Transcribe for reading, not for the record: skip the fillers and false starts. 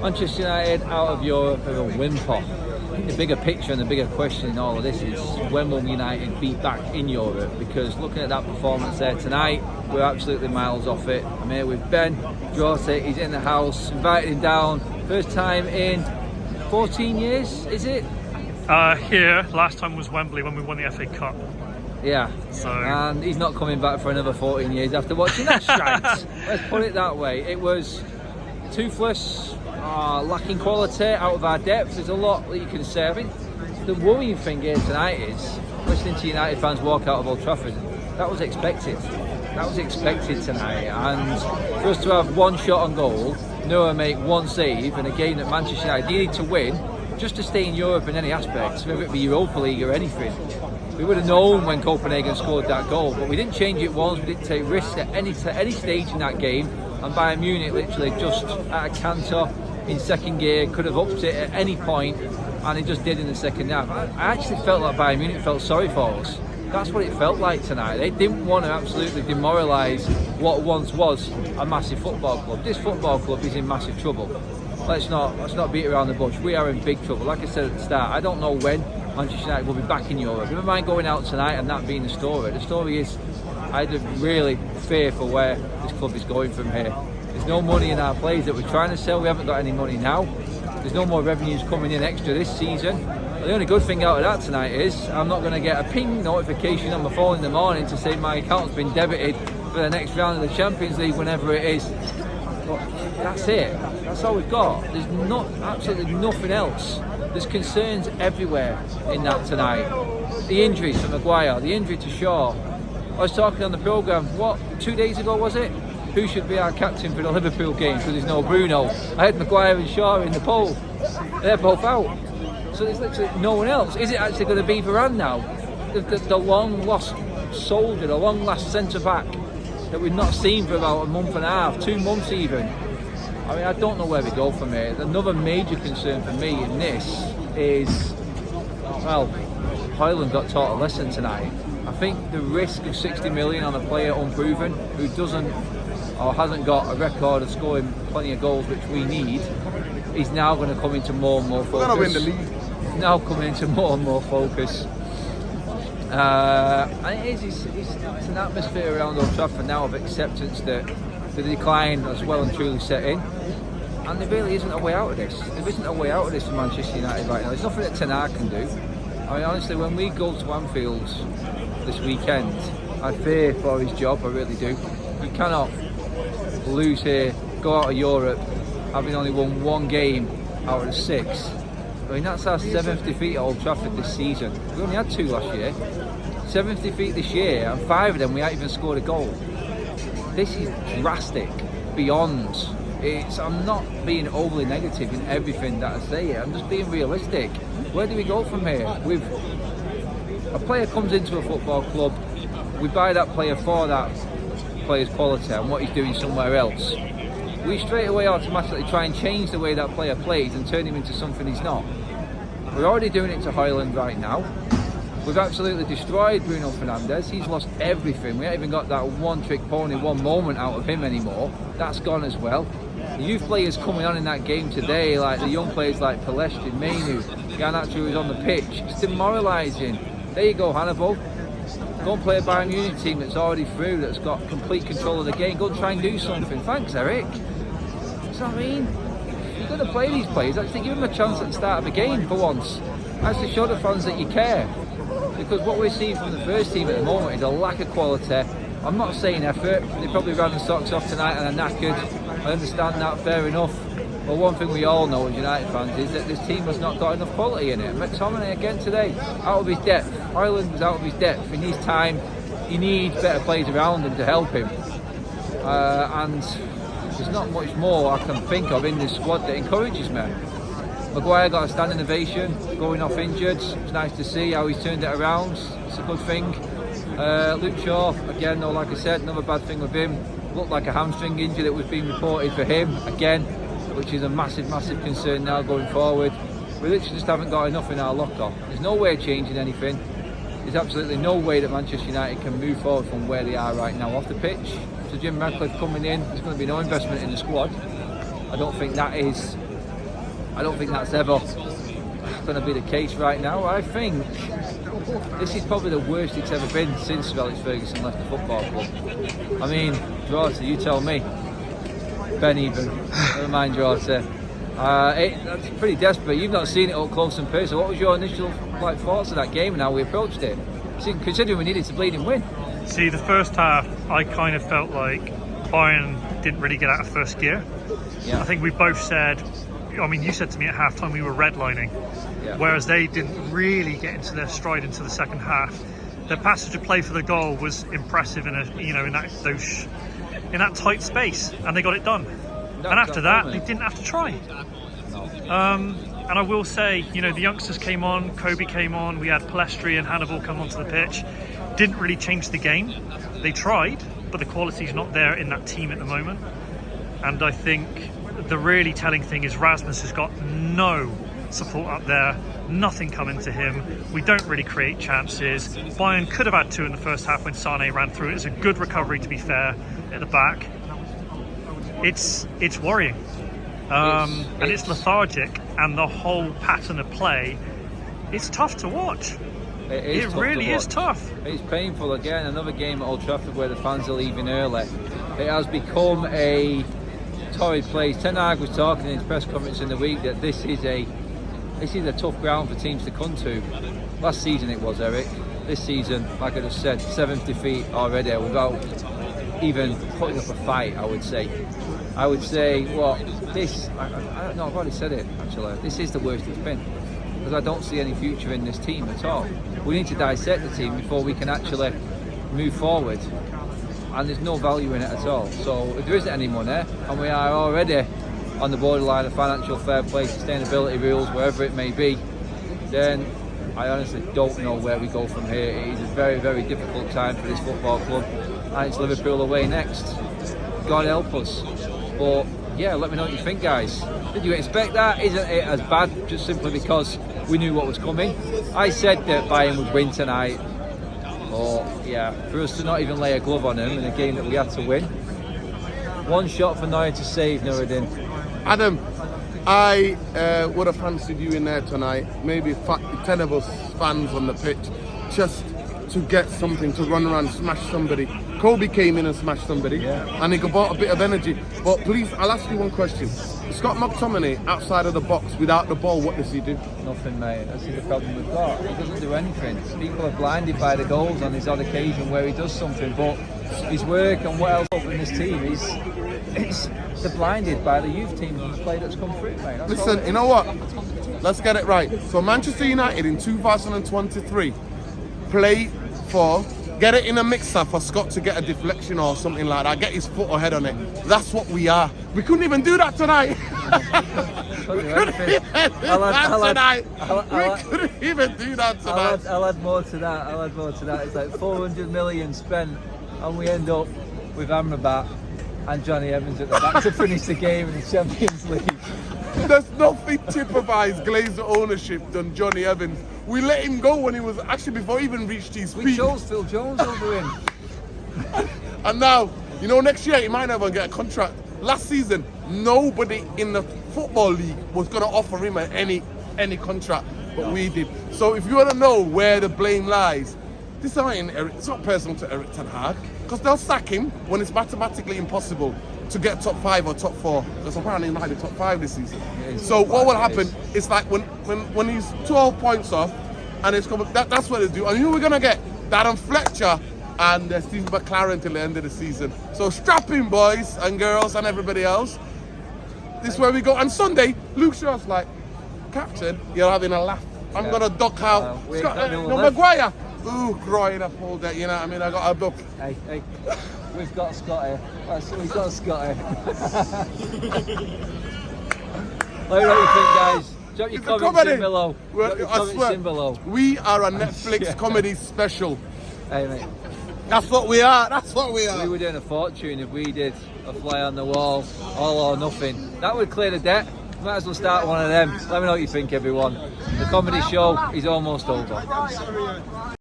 Manchester United out of Europe are a whimper. The bigger picture and the bigger question in all of this is when will United be back in Europe? Because looking at that performance there tonight, we're absolutely miles off it. I'm here with Ben Drawty. He's in the house, invited him down. First time in 14 years, is it? Here, last time was Wembley when we won the FA Cup. Yeah, so and he's not coming back for another 14 years after watching that strikes. Let's put it that way. It was toothless, lacking quality, out of our depth. There's a lot that you can say. I think the worrying thing here tonight is listening to United fans walk out of Old Trafford. That was expected. That was expected tonight. And for us to have one shot on goal, Noah make one save, and a game that Manchester United needed to win just to stay in Europe in any aspects, whether it be Europa League or anything. We would have known when Copenhagen scored that goal, but we didn't change it once. We didn't take risks at any stage in that game. And Bayern Munich literally just at a canter in second gear, could have upped it at any point, and it just did in the second half. I actually felt like Bayern Munich felt sorry for us. That's what it felt like tonight. They didn't want to absolutely demoralise what once was a massive football club. This football club is in massive trouble. Let's not beat around the bush. We are in big trouble. Like I said at the start, I don't know when Manchester United will be back in Europe. Never mind going out tonight and that being the story. The story is, I really fear for where this club is going from here. There's no money in our players that we're trying to sell. We haven't got any money now. There's no more revenues coming in extra this season. The only good thing out of that tonight is I'm not going to get a ping notification on my phone in the morning to say my account's been debited for the next round of the Champions League, whenever it is. But that's it. That's all we've got. There's absolutely nothing else. There's concerns everywhere in that tonight. The injuries to Maguire, the injury to Shaw. I was talking on the programme, 2 days ago was it? Who should be our captain for the Liverpool game because there's no Bruno. I had Maguire and Shaw in the poll. They're both out. So there's literally no one else. Is it actually going to be Varane now? The long lost soldier, the long lost centre back that we've not seen for about a month and a half, 2 months even. I mean, I don't know where we go from here. Another major concern for me in this is, well, Højlund got taught a lesson tonight. I think the risk of 60 million on a player unproven who doesn't or hasn't got a record of scoring plenty of goals, which we need, is now going to come into more and more focus. We're going to win the league. It's now coming into more and more focus. And it's an atmosphere around Old Trafford now of acceptance that the decline has well and truly set in. And there really isn't a way out of this. There isn't a way out of this for Manchester United right now. There's nothing that Ten Hag can do. I mean, honestly, when we go to Anfield this weekend, I fear for his job, I really do. You cannot lose here, go out of Europe, having only won one game out of the 6. I mean, that's our 7th defeat at Old Trafford this season. We only had 2 last year. 7th defeat this year, and 5 of them we haven't even scored a goal. This is drastic, beyond. I'm not being overly negative in everything that I say here. I'm just being realistic. Where do we go from here? A player comes into a football club, we buy that player for that player's quality and what he's doing somewhere else. We straight away automatically try and change the way that player plays and turn him into something he's not. We're already doing it to Højlund right now. We've absolutely destroyed Bruno Fernandes. He's lost everything. We haven't even got that one-trick pony, one moment out of him anymore. That's gone as well. The youth players coming on in that game today, like the young players like Pelestri, Mainu, Garnacho who's on the pitch, it's demoralising. There you go, Hannibal. Go and play a Bayern Munich team that's already through, that's got complete control of the game. Go and try and do something. Thanks, Eric. That's what I mean. You're going to play these players. Actually give them a chance at the start of a game for once. Actually show the fans that you care. Because what we're seeing from the first team at the moment is a lack of quality. I'm not saying effort. They probably ran the socks off tonight and are knackered. I understand that, fair enough. But one thing we all know as United fans is that this team has not got enough quality in it. McTominay again today, out of his depth. Højlund was out of his depth. He needs time. He needs better players around him to help him. And there's not much more I can think of in this squad that encourages me. Maguire got a standing ovation, going off injured. It's nice to see how he's turned it around. It's a good thing. Luke Shaw, again, though, like I said, another bad thing with him. Looked like a hamstring injury that was being reported for him, again, which is a massive, massive concern now going forward. We literally just haven't got enough in our locker. There's no way of changing anything. There's absolutely no way that Manchester United can move forward from where they are right now off the pitch. So Jim Radcliffe coming in, there's going to be no investment in the squad. I don't think that is I don't think that's ever going to be the case right now. I think this is probably the worst it's ever been since Alex Ferguson left the football club. I mean, Drawty, you tell me. Ben even, never mind Drawty. That's pretty desperate. You've not seen it up close and personal. What was your initial thoughts of that game and how we approached it? Considering we needed to bleed and win. See, the first half, I kind of felt like Bayern didn't really get out of first gear. Yeah. I think we both said, I mean, you said to me at halftime we were redlining, whereas they didn't really get into their stride into the second half. Their passage of play for the goal was impressive in that tight space, and they got it done. And after that, they didn't have to try. And I will say, the youngsters came on, Kobe came on, we had Palestri and Hannibal come onto the pitch. Didn't really change the game. They tried, but the quality's not there in that team at the moment. And I think the really telling thing is Rasmus has got no support up there, nothing coming to him. We don't really create chances. Bayern could have had 2 in the first half when Sane ran through. It was a good recovery, to be fair, at the back. It's worrying. And it's lethargic, and the whole pattern of play, it's tough to watch. It really is tough. It's painful. Again, another game at Old Trafford where the fans are leaving early. It has become a torrid place. Ten Hag was talking in his press conference in the week that this is a tough ground for teams to come to. Last season it was, Eric. This season, like I just said, 7th defeat already without even putting up a fight. I would say, I don't know, I've already said it actually. This is the worst it's been, because I don't see any future in this team at all. We need to dissect the team before we can actually move forward, and there's no value in it at all. So if there isn't any money, and we are already on the borderline of financial fair play, sustainability rules, wherever it may be, then I honestly don't know where we go from here. It is a very, very difficult time for this football club, and it's Liverpool away next. God help us. But yeah, let me know what you think, guys. Did you expect that? Isn't it as bad just simply because we knew what was coming? I said that Bayern would win tonight. But yeah, for us to not even lay a glove on them in a game that we had to win. One shot for Neuer to save, Nuruddin. Adam, I would have fancied you in there tonight. Maybe 10 of us fans on the pitch, just to get something to run around, smash somebody. Kobe came in and smashed somebody, and he brought a bit of energy. But please, I'll ask you one question. Scott McTominay outside of the box without the ball, what does he do? Nothing, mate. That's the problem we've got. He doesn't do anything. People are blinded by the goals on his odd occasion where he does something, but his work and what else in this team they're blinded by the youth team and the play that's come through, mate. That's Listen, you know what? Let's get it right. So Manchester United in 2023 play for, get it in a mixer for Scott to get a deflection or something like that, get his foot or head on it. That's what we are. We couldn't even do that tonight. We couldn't even do that tonight. I'll add more to that. It's like 400 million spent, and we end up with Amrabat and Johnny Evans at the back to finish the game in the Champions League. There's nothing typifies Glazer ownership than Johnny Evans. We let him go when he was actually before he even reached his peak. We chose Phil Jones over him. And now, next year he might never get a contract. Last season, nobody in the football league was going to offer him any contract, but we did. So if you want to know where the blame lies, this ain't Eric. It's not personal to Eric Ten Hag, because they'll sack him when it's mathematically impossible to get top 5 or top 4, because apparently he's not in the top 5 this season. So what will happen is like when he's 12 points off, and it's coming, that's what they do. And we're gonna get Darren Fletcher and Stephen McLaren till the end of the season. So strap in, boys and girls and everybody else. This is where we go. And Sunday, Luke Shaw's like, Captain, you're having a laugh. I'm gonna duck out. Maguire. Ooh, groin, I pulled it. You know what I mean? I got a duck. Hey. We've got Scott here. We've got Scott here. Let me know what you think, guys. Drop your comments in below. We are a Netflix comedy special. Hey, mate. That's what we are. We were doing a fortune if we did a fly on the wall, all or nothing. That would clear the debt. Might as well start one of them. Let me know what you think, everyone. The comedy show is almost over.